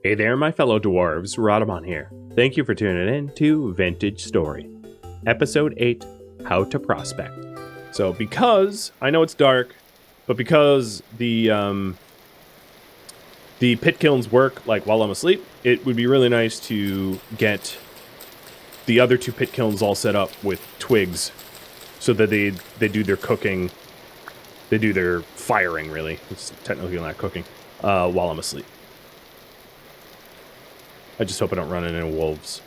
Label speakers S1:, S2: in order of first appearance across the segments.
S1: Hey there, my fellow dwarves, Rhadamant here. Thank you for tuning in to Vintage Story, Episode 8, How to Prospect. So because, I know it's dark, but because the pit kilns work like while I'm asleep, it would be really nice to get the other two pit kilns all set up with twigs so that they do their cooking, they do their firing, really. It's technically not cooking, while I'm asleep. I just hope I don't run into wolves.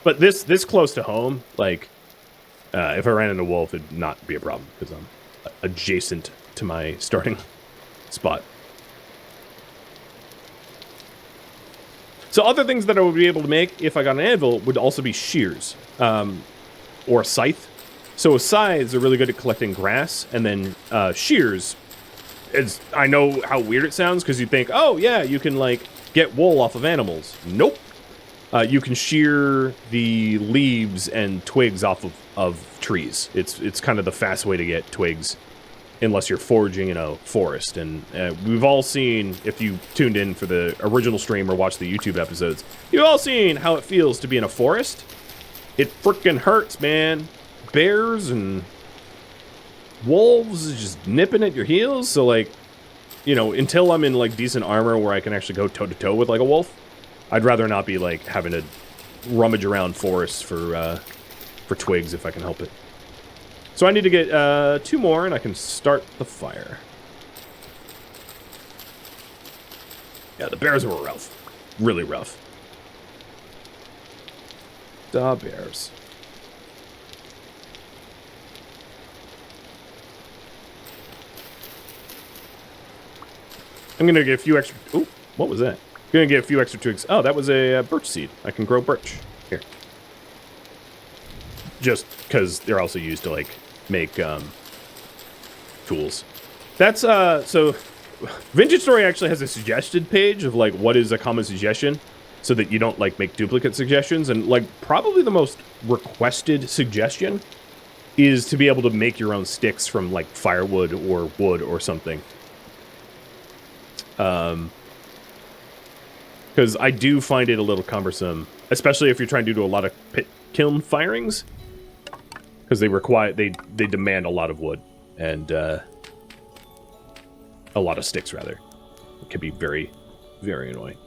S1: But this close to home, like, if I ran into a wolf, it'd not be a problem, because I'm adjacent to my starting spot. So other things that I would be able to make if I got an anvil would also be shears, or a scythe. So scythes are really good at collecting grass, and then shears, I know how weird it sounds, because you think, oh yeah, you can, like, get wool off of animals. Nope. You can shear the leaves and twigs off of trees. It's kind of the fast way to get twigs, unless you're foraging in a forest. And we've all seen, if you tuned in for the original stream or watched the YouTube episodes, you've all seen how it feels to be in a forest. It frickin' hurts, man. Bears and wolves just nipping at your heels. So, like, you know, until I'm in, like, decent armor where I can actually go toe-to-toe with, like, a wolf, I'd rather not be, like, having to rummage around forests for twigs if I can help it. So I need to get 2 more, and I can start the fire. Yeah, the bears were rough. Really rough. The bears. I'm gonna get a few extra... Ooh, what was that? Gonna get a few extra twigs. Oh, that was a birch seed. I can grow birch. Here. Just because they're also used to, like, make tools. That's, so... Vintage Story actually has a suggested page of, like, what is a common suggestion, so that you don't, like, make duplicate suggestions. And, like, probably the most requested suggestion is to be able to make your own sticks from, like, firewood or wood or something. Because I do find it a little cumbersome, especially if you're trying to do a lot of pit kiln firings, because they demand a lot of wood and a lot of sticks, rather. It can be very, very annoying.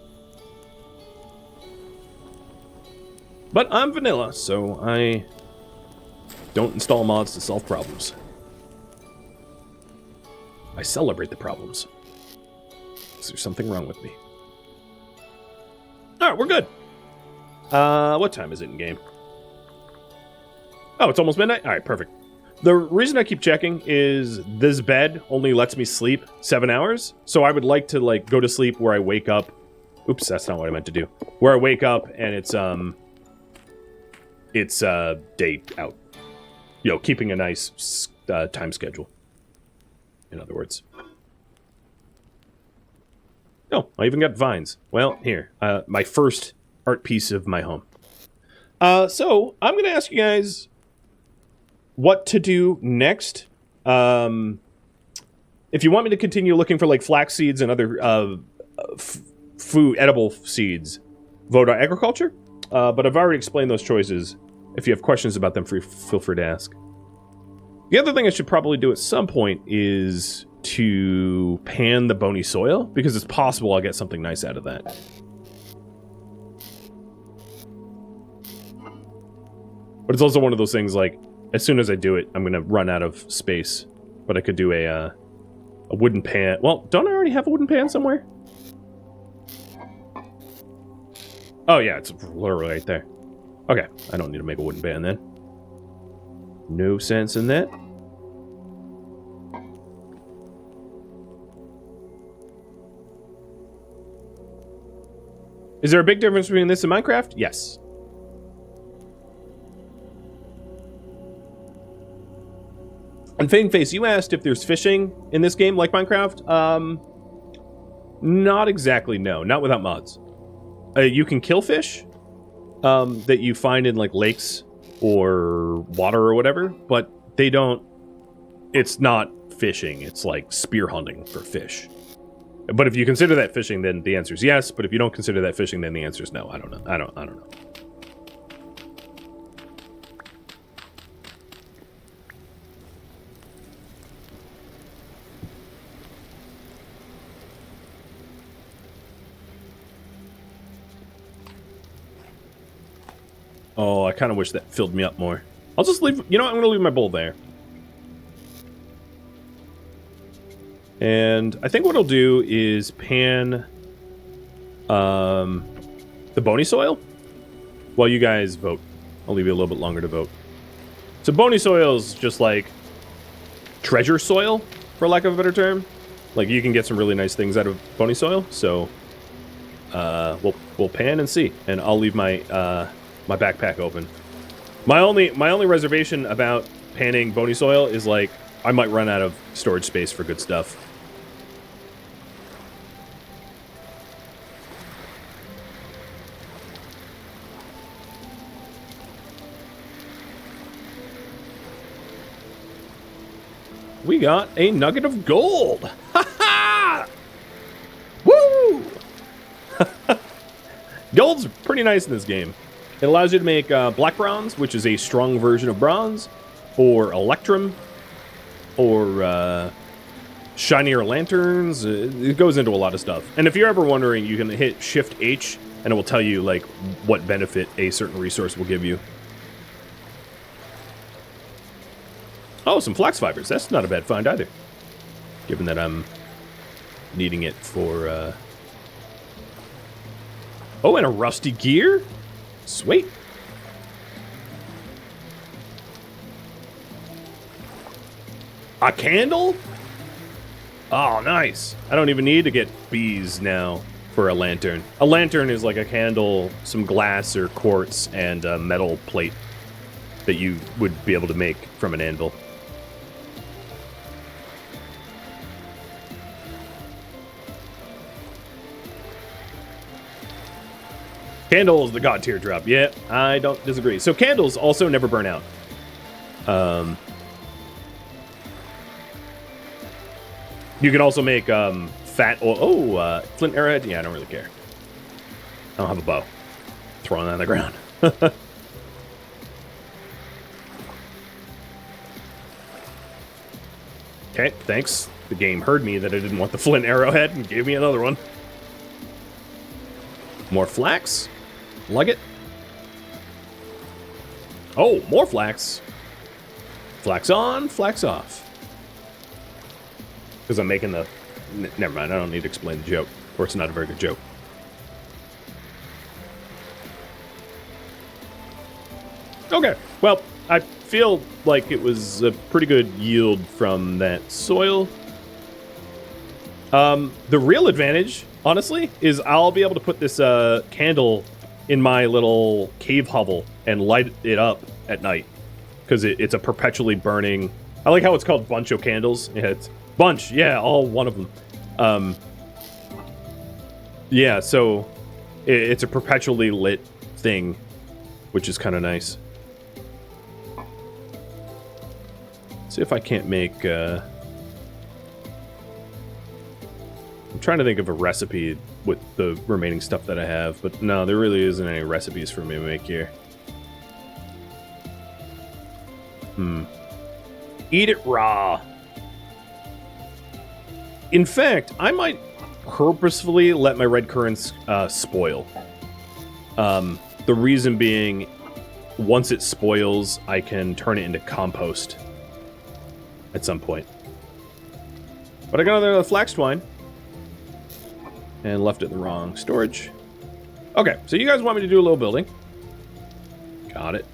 S1: But I'm vanilla, so I don't install mods to solve problems. I celebrate the problems. Is there something wrong with me? Alright, we're good. What time is it in game? Oh, it's almost midnight? Alright, perfect. The reason I keep checking is this bed only lets me sleep 7 hours, so I would like to, like, go to sleep where I wake up. Oops, that's not what I meant to do. Where I wake up and it's day out. You know, keeping a nice time schedule. In other words. Oh, I even got vines. Well, here. My first art piece of my home. So, I'm going to ask you guys what to do next. If you want me to continue looking for, like, flax seeds and other edible seeds, vote on agriculture. But I've already explained those choices. If you have questions about them, feel free to ask. The other thing I should probably do at some point is to pan the bony soil, because it's possible I'll get something nice out of that. But it's also one of those things, like, as soon as I do it, I'm going to run out of space. But I could do a wooden pan. Well, don't I already have a wooden pan somewhere? Oh, yeah, it's literally right there. Okay, I don't need to make a wooden pan then. No sense in that. Is there a big difference between this and Minecraft? Yes. And Fading Face, you asked if there's fishing in this game like Minecraft. Not exactly, no. Not without mods. You can kill fish that you find in, like, lakes or water or whatever, but they don't... It's not fishing. It's like spear hunting for fish. But if you consider that fishing, then the answer is yes. But if you don't consider that fishing, then the answer is no. I don't know. I don't know. Oh, I kind of wish that filled me up more. I'll just leave... You know what? I'm going to leave my bowl there. And I think what I'll do is pan the bony soil while you guys vote. I'll leave you a little bit longer to vote. So bony soil is just like treasure soil, for lack of a better term. Like, you can get some really nice things out of bony soil. So we'll pan and see. And I'll leave my my backpack open. My only reservation about panning bony soil is, like, I might run out of storage space for good stuff. We got a nugget of gold! Ha ha! Woo! Gold's pretty nice in this game. It allows you to make black bronze, which is a strong version of bronze, or electrum, or shinier lanterns. It goes into a lot of stuff. And if you're ever wondering, you can hit Shift H, and it will tell you, like, what benefit a certain resource will give you. Oh, some flax fibers. That's not a bad find either. Given that I'm needing it for... Oh, and a rusty gear? Sweet. A candle? Oh, nice. I don't even need to get bees now for a lantern. A lantern is like a candle, some glass or quartz, and a metal plate that you would be able to make from an anvil. Candles, the god teardrop. Yeah, I don't disagree. So candles also never burn out. You can also make fat oil. Oh, flint arrowhead. Yeah, I don't really care. I don't have a bow. Throwing that on the ground. Okay, thanks. The game heard me that I didn't want the flint arrowhead and gave me another one. More flax. Lug it. Oh, more flax. Flax on, flax off. Because I'm making the... Never mind, I don't need to explain the joke. Or it's not a very good joke. Okay, well, I feel like it was a pretty good yield from that soil. The real advantage, honestly, is I'll be able to put this candle in my little cave hovel and light it up at night. Because it's a perpetually burning... I like how it's called buncho candles. Yeah, it's bunch. Yeah, all one of them. Yeah, so it's a perpetually lit thing, which is kind of nice. See if I can't make... I'm trying to think of a recipe with the remaining stuff that I have, but no, there really isn't any recipes for me to make here. Eat it raw. In fact, I might purposefully let my red currants spoil. The reason being, once it spoils, I can turn it into compost at some point. But I got another flax twine. And left it in the wrong storage. Okay, so you guys want me to do a little building. Got it.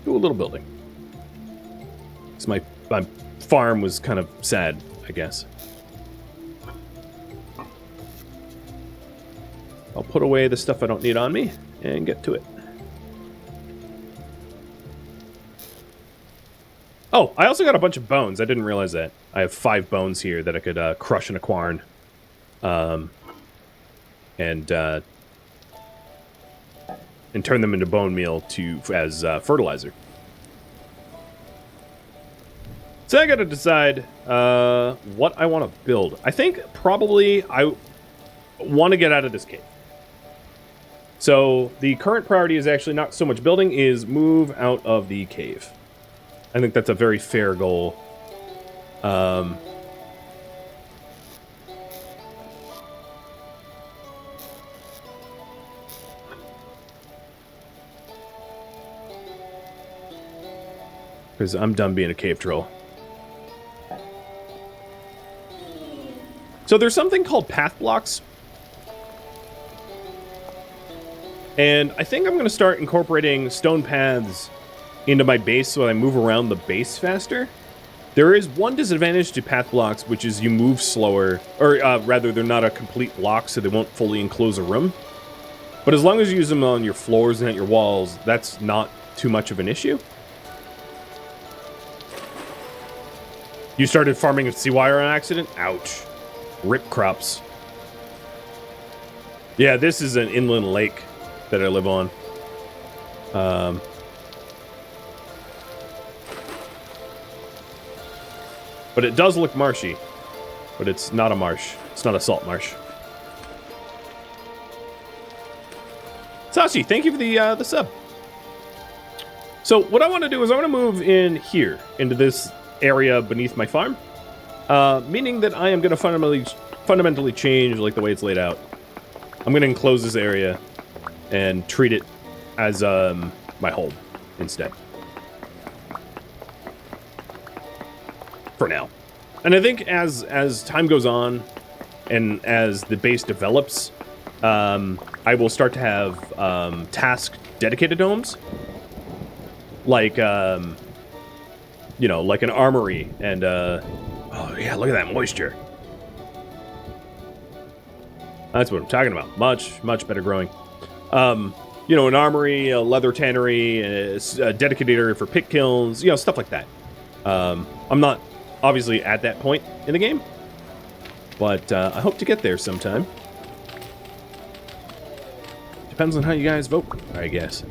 S1: Do a little building. So my farm was kind of sad, I guess. I'll put away the stuff I don't need on me and get to it. Oh, I also got a bunch of bones. I didn't realize that. I have 5 bones here that I could crush in a quarn. And turn them into bone meal as fertilizer. So I got to decide what I want to build. I think probably I want to get out of this cave. So the current priority is actually not so much building, is move out of the cave. I think that's a very fair goal. Because I'm done being a cave troll. So there's something called path blocks. And I think I'm going to start incorporating stone paths into my base so I move around the base faster. There is one disadvantage to path blocks, which is you move slower, or rather they're not a complete block, so they won't fully enclose a room. But as long as you use them on your floors and at your walls, that's not too much of an issue. You started farming with sea wire on accident? Ouch. Rip crops. Yeah, this is an inland lake that I live on. But it does look marshy. But it's not a marsh. It's not a salt marsh. Sashi, thank you for the sub. So what I want to do is I want to move in here into this area beneath my farm, meaning that I am going to fundamentally change like the way it's laid out. I'm going to enclose this area and treat it as my home instead. For now. And I think as time goes on and as the base develops, I will start to have task dedicated homes. Like, you know, like an armory and, oh yeah, look at that moisture. That's what I'm talking about. Much, much better growing. You know, an armory, a leather tannery, a dedicated area for pit kilns, you know, stuff like that. I'm not obviously at that point in the game, but I hope to get there sometime. Depends on how you guys vote, I guess.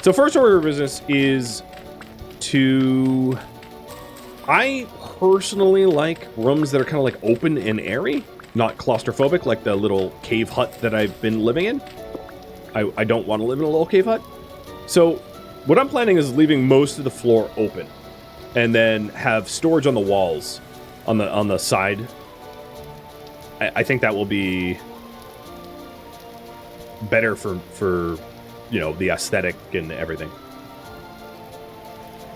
S1: So first order of business is to... I personally like rooms that are kind of like open and airy, not claustrophobic like the little cave hut that I've been living in. I don't want to live in a little cave hut. So what I'm planning is leaving most of the floor open and then have storage on the walls on the side. I think that will be better for you know, the aesthetic and everything.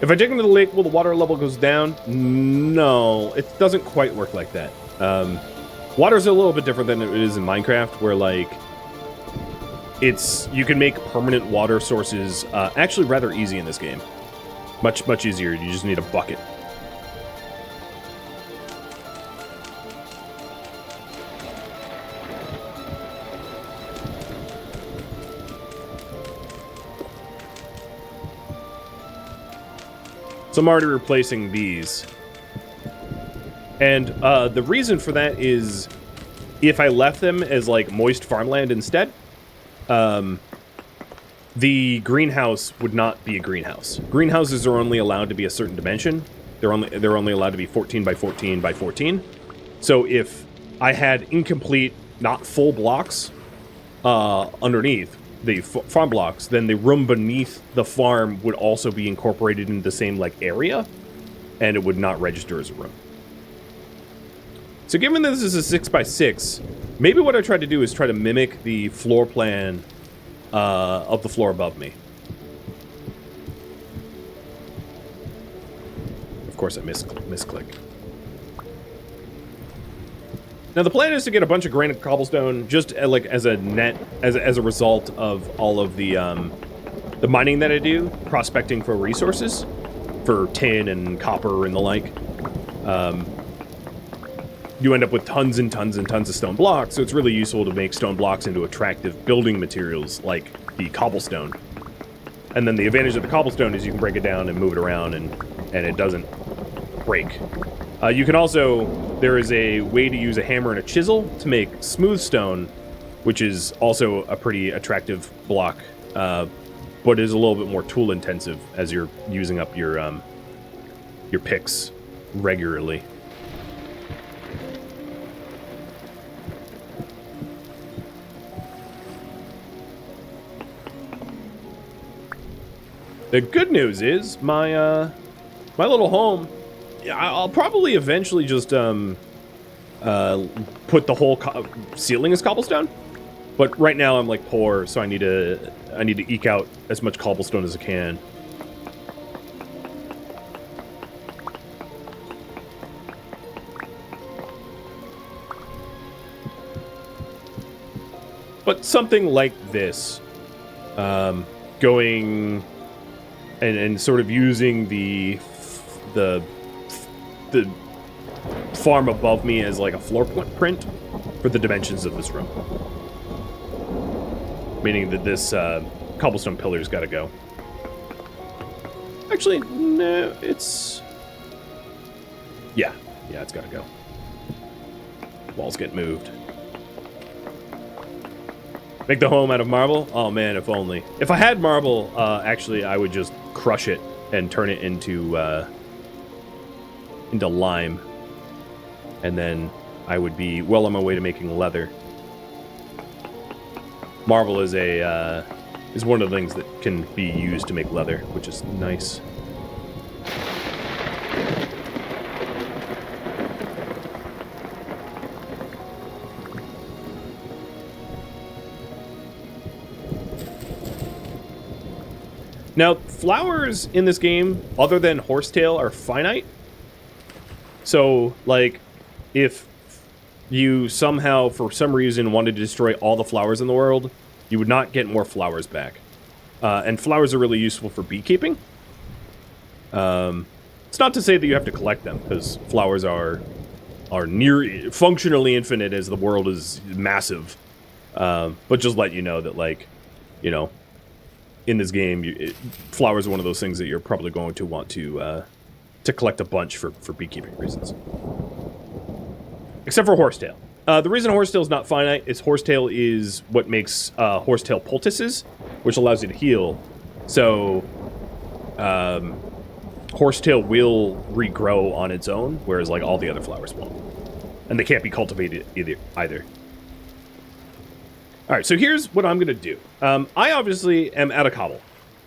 S1: If I dig into the lake, will the water level goes down? No, it doesn't quite work like that. Water's a little bit different than it is in Minecraft, where like you can make permanent water sources actually rather easy in this game. Much easier. You just need a bucket. So I'm already replacing these. And the reason for that is if I left them as like moist farmland instead, the greenhouse would not be a greenhouse. Greenhouses are only allowed to be a certain dimension. They're only allowed to be 14 by 14 by 14. So if I had incomplete, not full blocks underneath the farm blocks, then the room beneath the farm would also be incorporated into the same like area, and it would not register as a room. So given that this is a 6x6, maybe what I tried to do is try to mimic the floor plan of the floor above me. Of course I misclick. Now the plan is to get a bunch of granite cobblestone just like as a net, as a result of all of the mining that I do, prospecting for resources, for tin and copper and the like. You end up with tons and tons and tons of stone blocks, so it's really useful to make stone blocks into attractive building materials like the cobblestone. And then the advantage of the cobblestone is you can break it down and move it around and it doesn't break. You can also, there is a way to use a hammer and a chisel to make smooth stone, which is also a pretty attractive block, but is a little bit more tool intensive as you're using up your your picks regularly. The good news is my my little home. I'll probably eventually just put the whole ceiling as cobblestone. But right now I'm like poor, so I need to eke out as much cobblestone as I can. But something like this, going and sort of using the farm above me as like a floor print for the dimensions of this room. Meaning that this cobblestone pillar's got to go. Actually, no, it's... Yeah, it's got to go. Walls get moved. Make the home out of marble? Oh man, if only. If I had marble, actually, I would just crush it and turn it into lime. And then I would be well on my way to making leather. Marble is is one of the things that can be used to make leather, which is nice. Now, flowers in this game, other than horsetail, are finite. So, like, if you somehow, for some reason, wanted to destroy all the flowers in the world, you would not get more flowers back. And flowers are really useful for beekeeping. It's not to say that you have to collect them, because flowers are near functionally infinite as the world is massive. But just let you know that, like, you know, in this game, flowers are one of those things that you're probably going to want to collect a bunch for beekeeping reasons. Except for horsetail. The reason horsetail is not finite is horsetail is what makes horsetail poultices, which allows you to heal. So, horsetail will regrow on its own, whereas like all the other flowers won't. And they can't be cultivated either. Alright, so here's what I'm going to do. I obviously am out of cobble,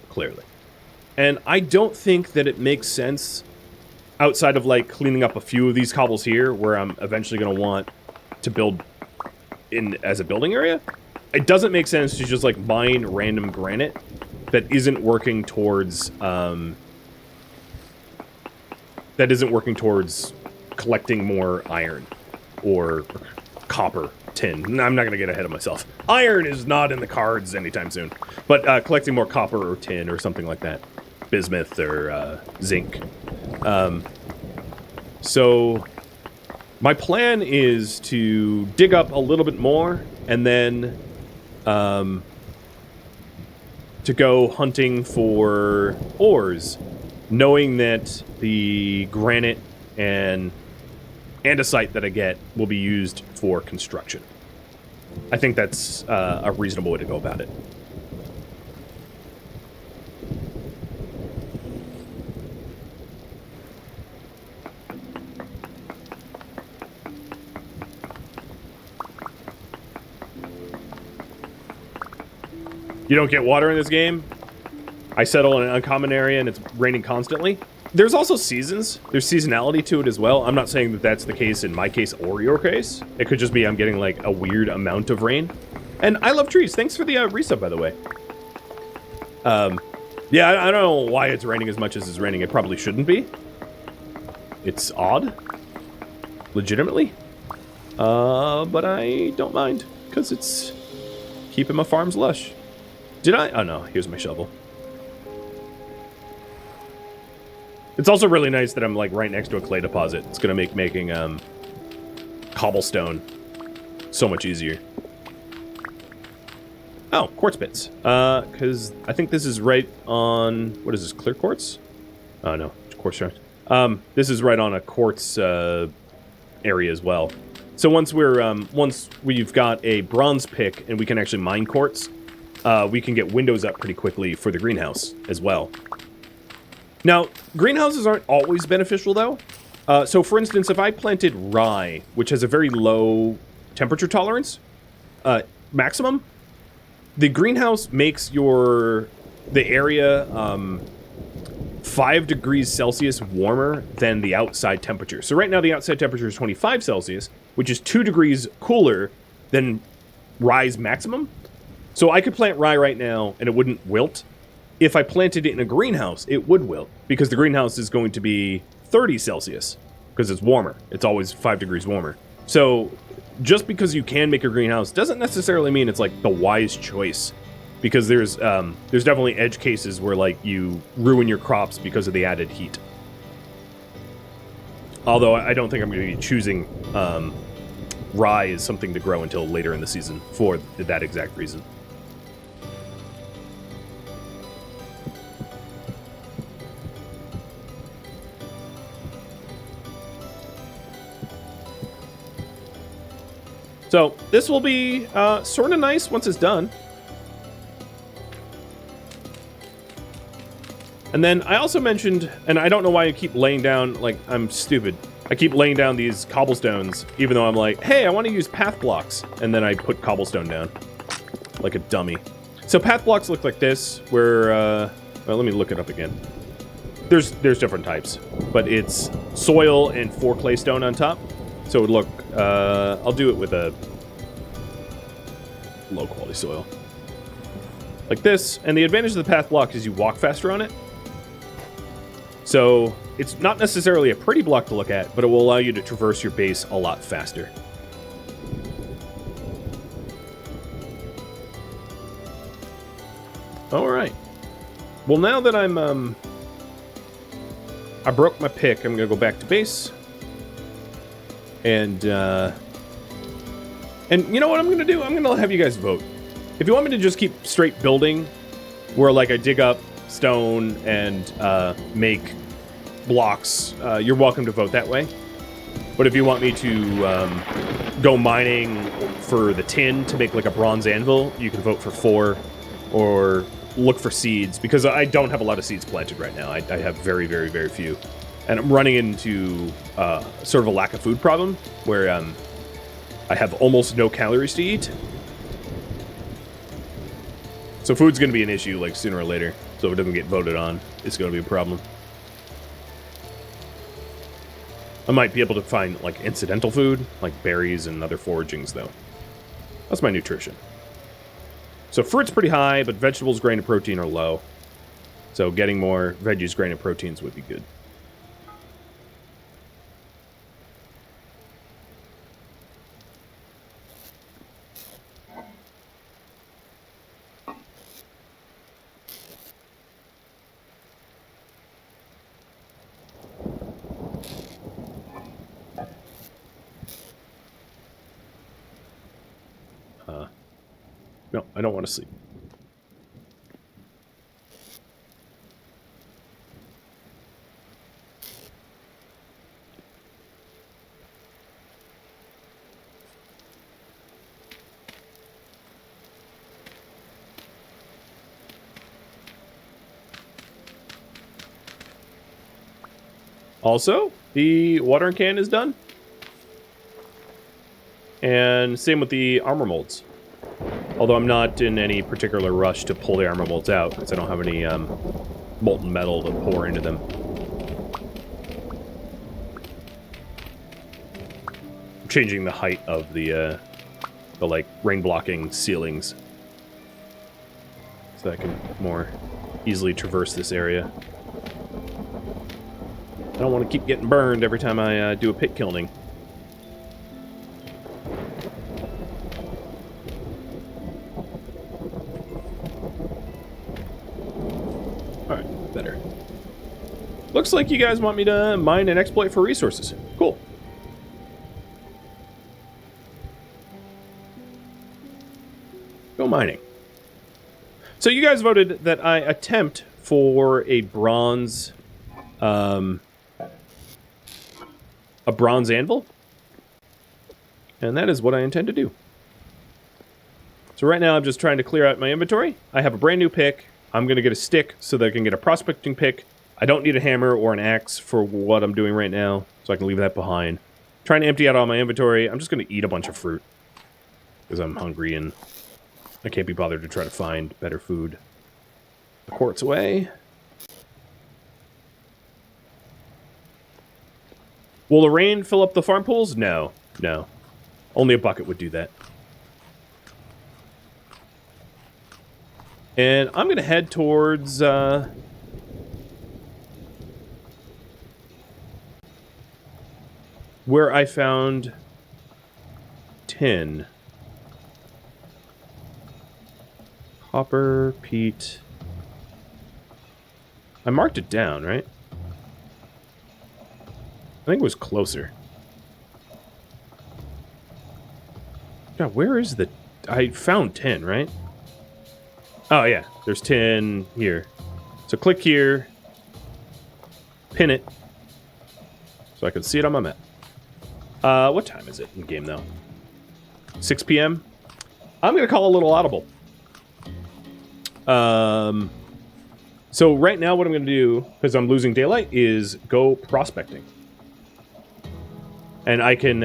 S1: clearly. And I don't think that it makes sense, outside of like cleaning up a few of these cobbles here, where I'm eventually going to want to build in as a building area. It doesn't make sense to just like mine random granite that isn't working towards collecting more iron or copper. Tin. I'm not going to get ahead of myself. Iron is not in the cards anytime soon. But collecting more copper or tin or something like that. Bismuth or zinc. So my plan is to dig up a little bit more and then to go hunting for ores, knowing that the granite and andesite that I get will be used for construction. I think that's a reasonable way to go about it. You don't get water in this game? I settle in an uncommon area and it's raining constantly. There's also seasons. There's seasonality to it as well. I'm not saying that that's the case in my case or your case. It could just be I'm getting like a weird amount of rain. And I love trees. Thanks for the resub, by the way. Yeah, I don't know why it's raining as much as it's raining. It probably shouldn't be. It's odd. Legitimately. But I don't mind. Because it's keeping my farms lush. Did I? Oh no, here's my shovel. It's also really nice that I'm like right next to a clay deposit. It's gonna make making cobblestone so much easier. Oh, quartz bits. Because I think this is right on, what is this, clear quartz? Oh no, quartz shard. This is right on a quartz area as well. So once we've got a bronze pick and we can actually mine quartz, we can get windows up pretty quickly for the greenhouse as well. Now, greenhouses aren't always beneficial, though. So, for instance, if I planted rye, which has a very low temperature tolerance, maximum, the greenhouse makes the area 5 degrees Celsius warmer than the outside temperature. So right now the outside temperature is 25 Celsius, which is 2 degrees cooler than rye's maximum. So I could plant rye right now and it wouldn't wilt. If I planted it in a greenhouse, it would wilt, because the greenhouse is going to be 30 Celsius, because it's warmer. It's always 5 degrees warmer. So just because you can make a greenhouse doesn't necessarily mean it's like the wise choice, because there's definitely edge cases where like you ruin your crops because of the added heat. Although I don't think I'm going to be choosing rye as something to grow until later in the season for that exact reason. So this will be sort of nice once it's done. And then I also mentioned, and I don't know why I keep laying down, like, I'm stupid. I keep laying down these cobblestones, even though I'm like, hey, I want to use path blocks. And then I put cobblestone down, like a dummy. So path blocks look like this, where, well, let me look it up again. There's different types, but it's soil and 4 clay stone on top. So it would look, I'll do it with a low quality soil. Like this, and the advantage of the path block is you walk faster on it. So it's not necessarily a pretty block to look at, but it will allow you to traverse your base a lot faster. All right. Well, now that I broke my pick, I'm gonna go back to base. And you know what I'm gonna do? I'm gonna have you guys vote. If you want me to just keep straight building, where like I dig up stone and make blocks, you're welcome to vote that way. But if you want me to go mining for the tin to make like a bronze anvil, you can vote for 4, or look for seeds, because I don't have a lot of seeds planted right now. I have very, very, very few. And I'm running into sort of a lack of food problem, where I have almost no calories to eat. So food's going to be an issue, like, sooner or later. So if it doesn't get voted on, it's going to be a problem. I might be able to find, like, incidental food, like berries and other foragings, though. That's my nutrition. So fruit's pretty high, but vegetables, grain, and protein are low. So getting more veggies, grain, and proteins would be good. No, I don't want to sleep. Also, the watering can is done. And same with the armor molds. Although I'm not in any particular rush to pull the armor molds out, because I don't have any molten metal to pour into them. I'm changing the height of the like rain blocking ceilings, so I can more easily traverse this area. I don't want to keep getting burned every time I do a pit kilning. Alright, better. Looks like you guys want me to mine and exploit for resources. Cool. Go mining. So you guys voted that I attempt for a bronze anvil, and that is what I intend to do. So right now I'm just trying to clear out my inventory. I have a brand new pick. I'm going to get a stick so that I can get a prospecting pick I don't need a hammer or an axe for what I'm doing right now, so I can leave that behind. Trying to empty out all my inventory. I'm just going to eat a bunch of fruit because I'm hungry and I can't be bothered to try to find better food. The quartz away. Will the rain fill up the farm pools? No. No. Only a bucket would do that. And I'm going to head towards... where I found tin. Copper, peat. I marked it down, right? I think it was closer. God, where is the... I found tin, right? Oh, yeah. There's tin here. So click here. Pin it. So I can see it on my map. What time is it in game, though? 6 p.m.? I'm going to call a little audible. So right now what I'm going to do, because I'm losing daylight, is go prospecting. And I can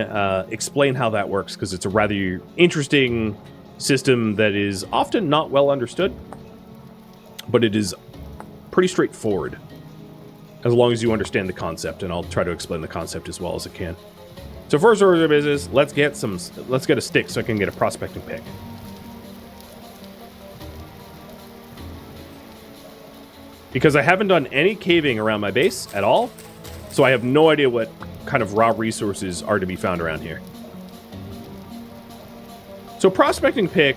S1: explain how that works, because it's a rather interesting system that is often not well understood. But it is pretty straightforward, as long as you understand the concept, and I'll try to explain the concept as well as I can. So first order of business, let's get a stick so I can get a prospecting pick. Because I haven't done any caving around my base at all, so I have no idea what kind of raw resources are to be found around here. So prospecting pick,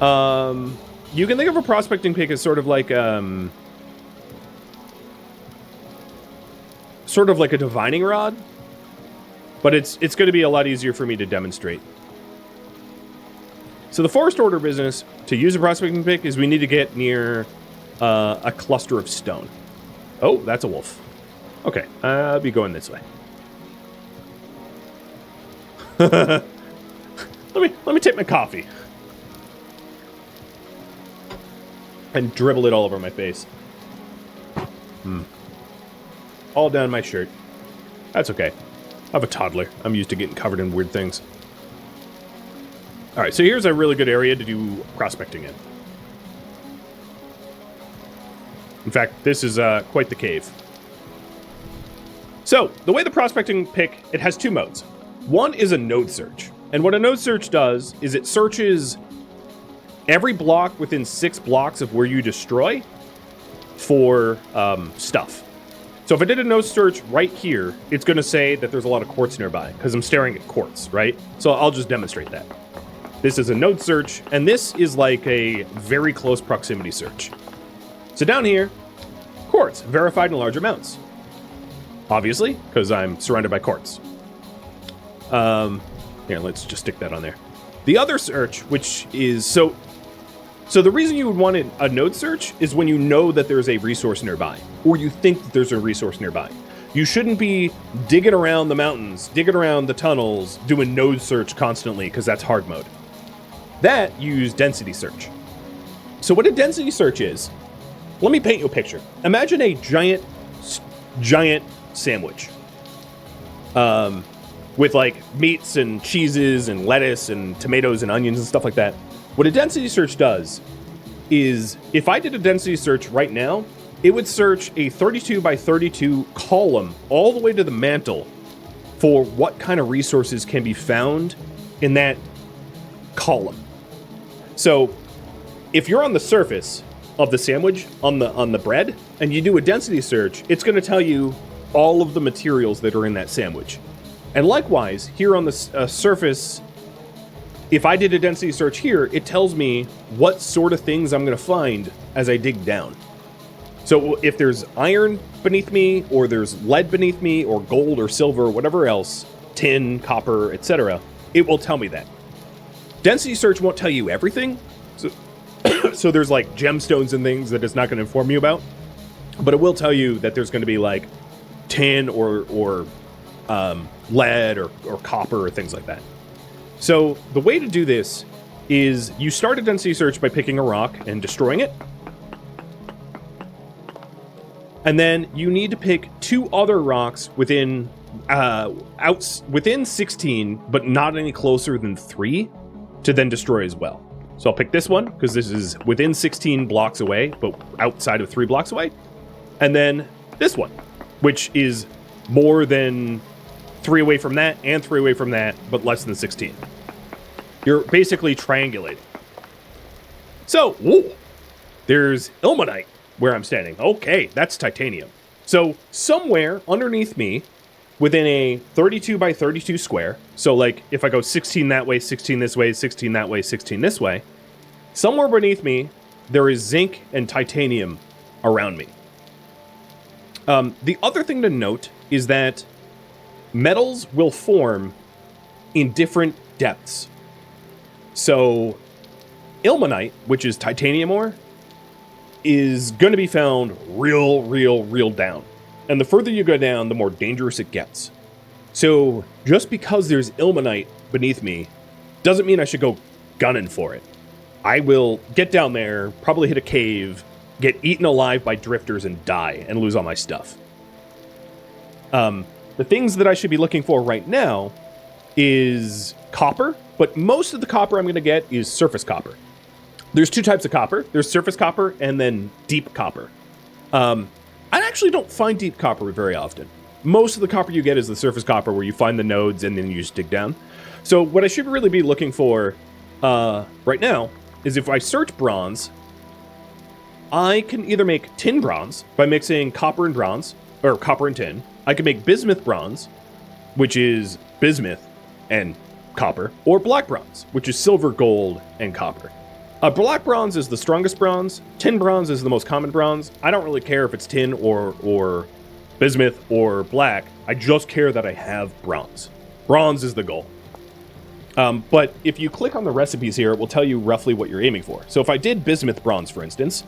S1: you can think of a prospecting pick as sort of like a divining rod. But it's going to be a lot easier for me to demonstrate. So the first order of business to use a prospecting pick is we need to get near a cluster of stone. Oh, that's a wolf. Okay, I'll be going this way. let me take my coffee and dribble it all over my face. All down my shirt. That's okay. I have a toddler. I'm used to getting covered in weird things. Alright, so here's a really good area to do prospecting in. In fact, this is quite the cave. So, the way the prospecting pick, it has two modes. One is a node search. And what a node search does is it searches every block within 6 blocks of where you destroy for stuff. So if I did a node search right here, it's going to say that there's a lot of quartz nearby, because I'm staring at quartz, right? So I'll just demonstrate that. This is a node search, and this is like a very close proximity search. So down here, quartz, verified in large amounts. Obviously, because I'm surrounded by quartz. Here, let's just stick that on there. The other search, which is... So the reason you would want a node search is when you know that there's a resource nearby, or you think that there's a resource nearby. You shouldn't be digging around the mountains, digging around the tunnels, doing node search constantly, because that's hard mode. That, you use density search. So what a density search is, let me paint you a picture. Imagine a giant sandwich. With like meats and cheeses and lettuce and tomatoes and onions and stuff like that. What a density search does is, if I did a density search right now, it would search a 32 by 32 column all the way to the mantle for what kind of resources can be found in that column. So if you're on the surface of the sandwich, on the bread, and you do a density search, it's going to tell you all of the materials that are in that sandwich. And likewise, here on the surface, if I did a density search here, it tells me what sort of things I'm going to find as I dig down. So if there's iron beneath me, or there's lead beneath me, or gold or silver, whatever else, tin, copper, etc., it will tell me that. Density search won't tell you everything. So there's like gemstones and things that it's not going to inform you about. But it will tell you that there's going to be like tin or lead or copper or things like that. So the way to do this is you start a density search by picking a rock and destroying it. And then you need to pick 2 other rocks within within 16, but not any closer than 3, to then destroy as well. So I'll pick this one, because this is within 16 blocks away, but outside of 3 blocks away. And then this one, which is more than 3 away from that, and 3 away from that, but less than 16. You're basically triangulating. So, whoa, there's ilmenite where I'm standing. Okay, that's titanium. So somewhere underneath me, within a 32 by 32 square, so like if I go 16 that way, 16 this way, 16 that way, 16 this way, somewhere beneath me, there is zinc and titanium around me. The other thing to note is that metals will form in different depths. So ilmenite, which is titanium ore, is going to be found real down. And the further you go down, the more dangerous it gets. So just because there's ilmenite beneath me doesn't mean I should go gunning for it. I will get down there, probably hit a cave, get eaten alive by drifters and die and lose all my stuff. The things that I should be looking for right now is copper, but most of the copper I'm going to get is surface copper. There's 2 types of copper. There's surface copper and then deep copper. I actually don't find deep copper very often. Most of the copper you get is the surface copper, where you find the nodes and then you just dig down. So what I should really be looking for right now is, if I search bronze, I can either make tin bronze by mixing copper and bronze, or copper and tin. I can make bismuth bronze, which is bismuth and copper, or black bronze, which is silver, gold, and copper. Black bronze is the strongest bronze. Tin bronze is the most common bronze. I don't really care if it's tin or bismuth or black. I just care that I have bronze. Bronze is the goal. But if you click on the recipes here, it will tell you roughly what you're aiming for. So if I did bismuth bronze, for instance,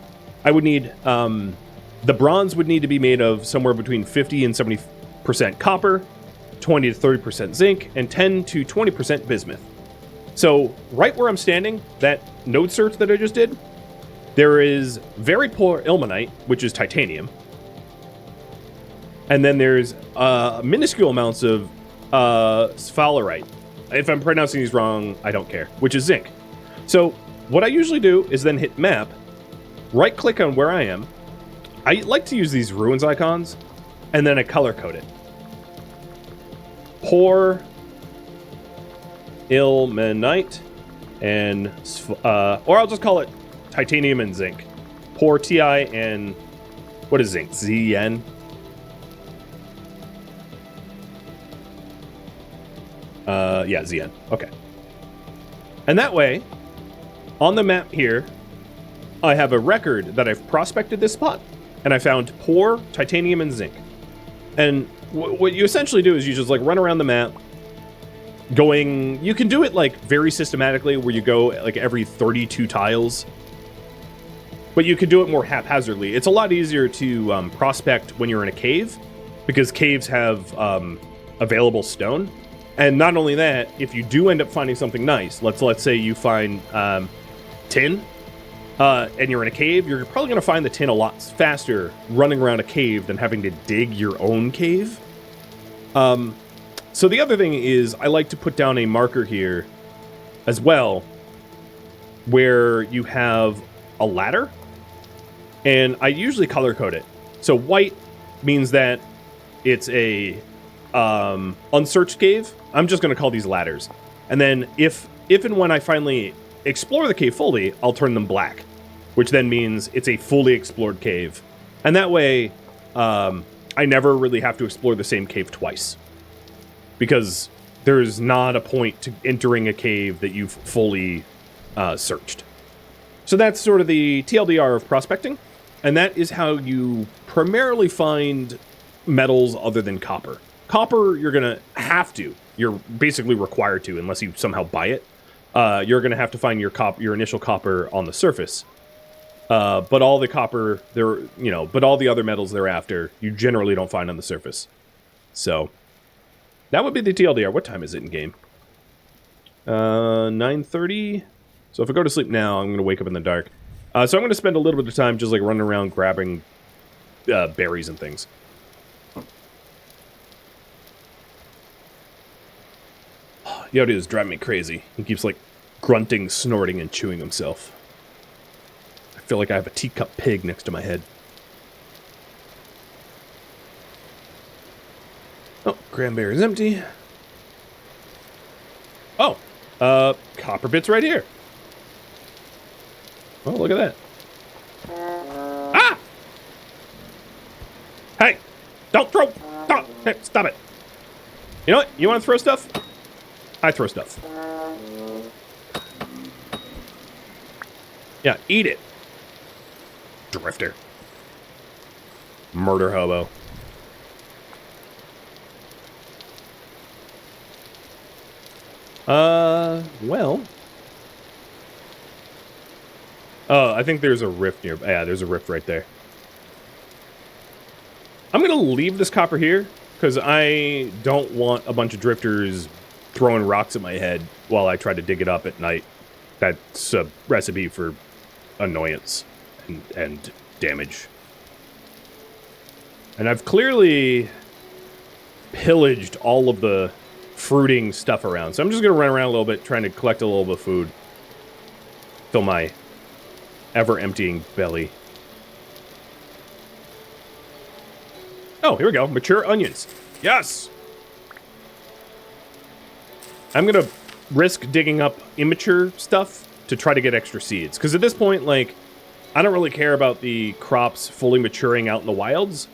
S1: I would need, the bronze would need to be made of somewhere between 50 and 70% copper, 20 to 30% zinc, and 10 to 20% bismuth. So right where I'm standing, that node search that I just did, there is very poor ilmenite, which is titanium. And then there's minuscule amounts of sphalerite. If I'm pronouncing these wrong, I don't care, which is zinc. So what I usually do is then hit map, right click on where I am. I like to use these ruins icons, and then I color code it. Poor ilmenite and or I'll just call it titanium and zinc. Poor Ti and what is zinc? Zn. Yeah, Zn. Okay. And that way, on the map here, I have a record that I've prospected this spot, and I found poor titanium and zinc. And what you essentially do is you just like run around the map, going, you can do it like very systematically, where you go like every 32 tiles, but you could do it more haphazardly. It's a lot easier to prospect when you're in a cave, because caves have available stone. And not only that, if you do end up finding something nice, let's say you find tin, and you're in a cave, you're probably going to find the tin a lot faster running around a cave than having to dig your own cave. So the other thing is, I like to put down a marker here as well, where you have a ladder, and I usually color code it. So white means that it's a unsearched cave. I'm just going to call these ladders. And then if and when I finally explore the cave fully, I'll turn them black, which then means it's a fully explored cave. And that way, I never really have to explore the same cave twice, because there's not a point to entering a cave that you've fully searched. So that's sort of the TLDR of prospecting, and that is how you primarily find metals other than copper. Copper, you're going to have to. You're basically required to, unless you somehow buy it. You're going to have to find your initial copper on the surface. But all the copper, but all the other metals thereafter, you generally don't find on the surface. So that would be the TLDR. What time is it in game? 9:30. So if I go to sleep now, I'm going to wake up in the dark. So I'm going to spend a little bit of time just like running around grabbing berries and things. Yodi is driving me crazy. He keeps, like, grunting, snorting, and chewing himself. I feel like I have a teacup pig next to my head. Oh, cranberry's empty. Oh, copper bits right here. Oh, look at that. Ah! Hey, don't throw. Stop. Hey, stop it. You know what? You want to throw stuff? I throw stuff. Yeah, eat it. Drifter. Murder hobo. Well. Oh, I think there's a rift near. Yeah, there's a rift right there. I'm gonna leave this copper here, because I don't want a bunch of drifters throwing rocks at my head while I try to dig it up at night. That's a recipe for annoyance and damage. And I've clearly pillaged all of the fruiting stuff around. So I'm just going to run around a little bit, trying to collect a little bit of food. Fill my ever-emptying belly. Oh, here we go. Mature onions. Yes! I'm going to risk digging up immature stuff to try to get extra seeds. Because at this point, like, I don't really care about the crops fully maturing out in the wilds.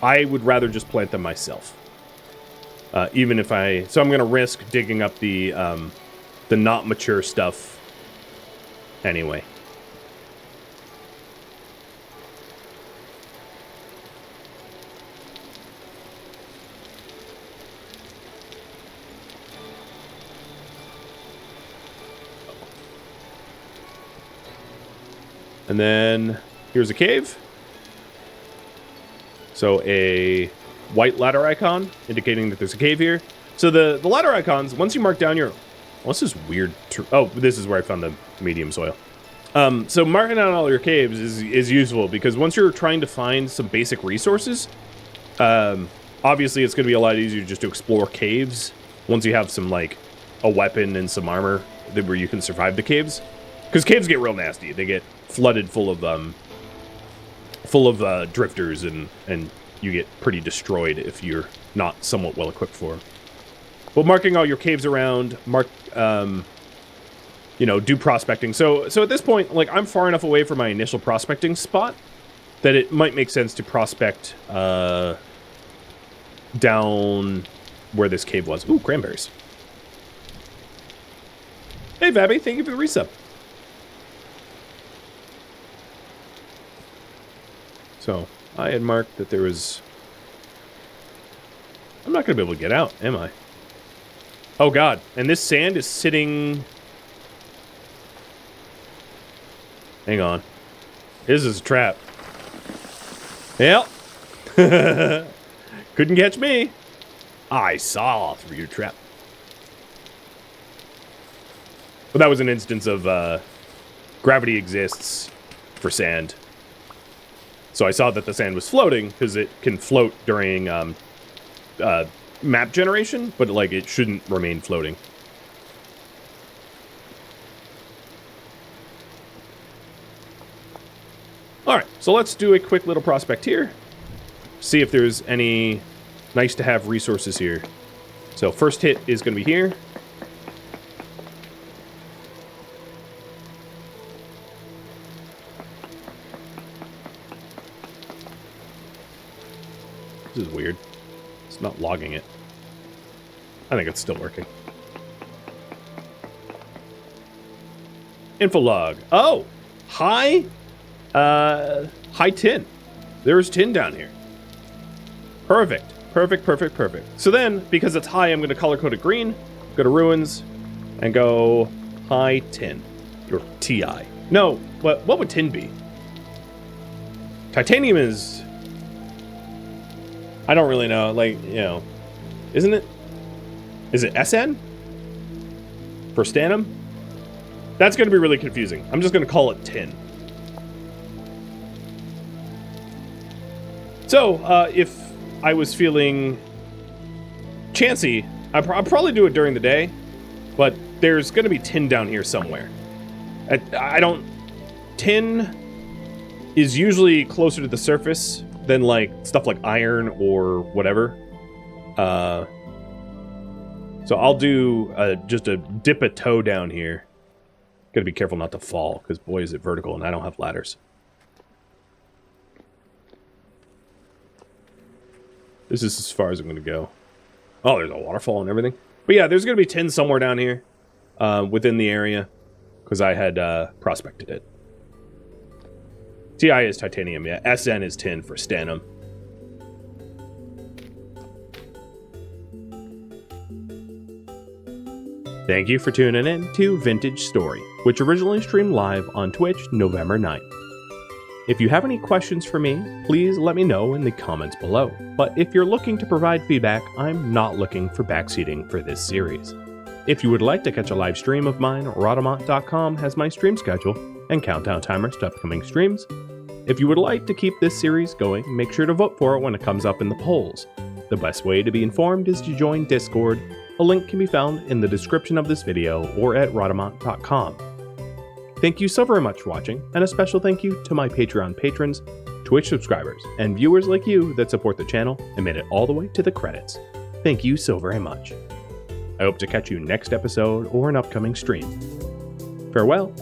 S1: I would rather just plant them myself. Even if I... So I'm going to risk digging up the not mature stuff anyway. And then here's a cave. So a white ladder icon indicating that there's a cave here. So the ladder icons, once you mark down your... What's this weird... Oh, this is where I found the medium soil. So marking out all your caves is useful because once you're trying to find some basic resources, obviously it's going to be a lot easier just to explore caves once you have some, like, a weapon and some armor where you can survive the caves. Because caves get real nasty. They get flooded full of drifters, and you get pretty destroyed if you're not somewhat well equipped for them. But marking all your caves around, do prospecting. So at this point, like, I'm far enough away from my initial prospecting spot that it might make sense to prospect down where this cave was. Ooh, cranberries. Hey, Vabby, thank you for the resub. So, I had marked that there was... I'm not going to be able to get out, am I? Oh, God. And this sand is sitting... Hang on. This is a trap. Yep. Couldn't catch me. I saw through your trap. But that was an instance of gravity exists for sand. So I saw that the sand was floating because it can float during map generation, but like it shouldn't remain floating. All right, so let's do a quick little prospect here. See if there's any nice to have resources here. So first hit is going to be here. This is weird. It's not logging it. I think it's still working. Info log. Oh! High tin. There's tin down here. Perfect. Perfect. So then, because it's high, I'm going to color code it green, go to ruins, and go high tin. Or TI. No, what would tin be? Titanium is... I don't really know, like, isn't it? Is it SN? For Stanum? That's going to be really confusing. I'm just going to call it tin. So, if I was feeling chancy, I'll probably do it during the day, but there's going to be tin down here somewhere. Tin is usually closer to the surface than like stuff like iron or whatever. So I'll do just dip a toe down here. Gotta be careful not to fall, because boy is it vertical and I don't have ladders. This is as far as I'm gonna go. Oh, there's a waterfall and everything. But yeah, there's gonna be tin somewhere down here within the area, because I had prospected it. TI is titanium, yeah. SN is tin for Stanum. Thank you for tuning in to Vintage Story, which originally streamed live on Twitch November 9th. If you have any questions for me, please let me know in the comments below. But if you're looking to provide feedback, I'm not looking for backseating for this series. If you would like to catch a live stream of mine, Rhadamant.com has my stream schedule and countdown timers to upcoming streams. If you would like to keep this series going, make sure to vote for it when it comes up in the polls. The best way to be informed is to join Discord. A link can be found in the description of this video or at Rhadamant.com. Thank you so very much for watching, and a special thank you to my Patreon patrons, Twitch subscribers, and viewers like you that support the channel and made it all the way to the credits. Thank you so very much. I hope to catch you next episode or an upcoming stream. Farewell.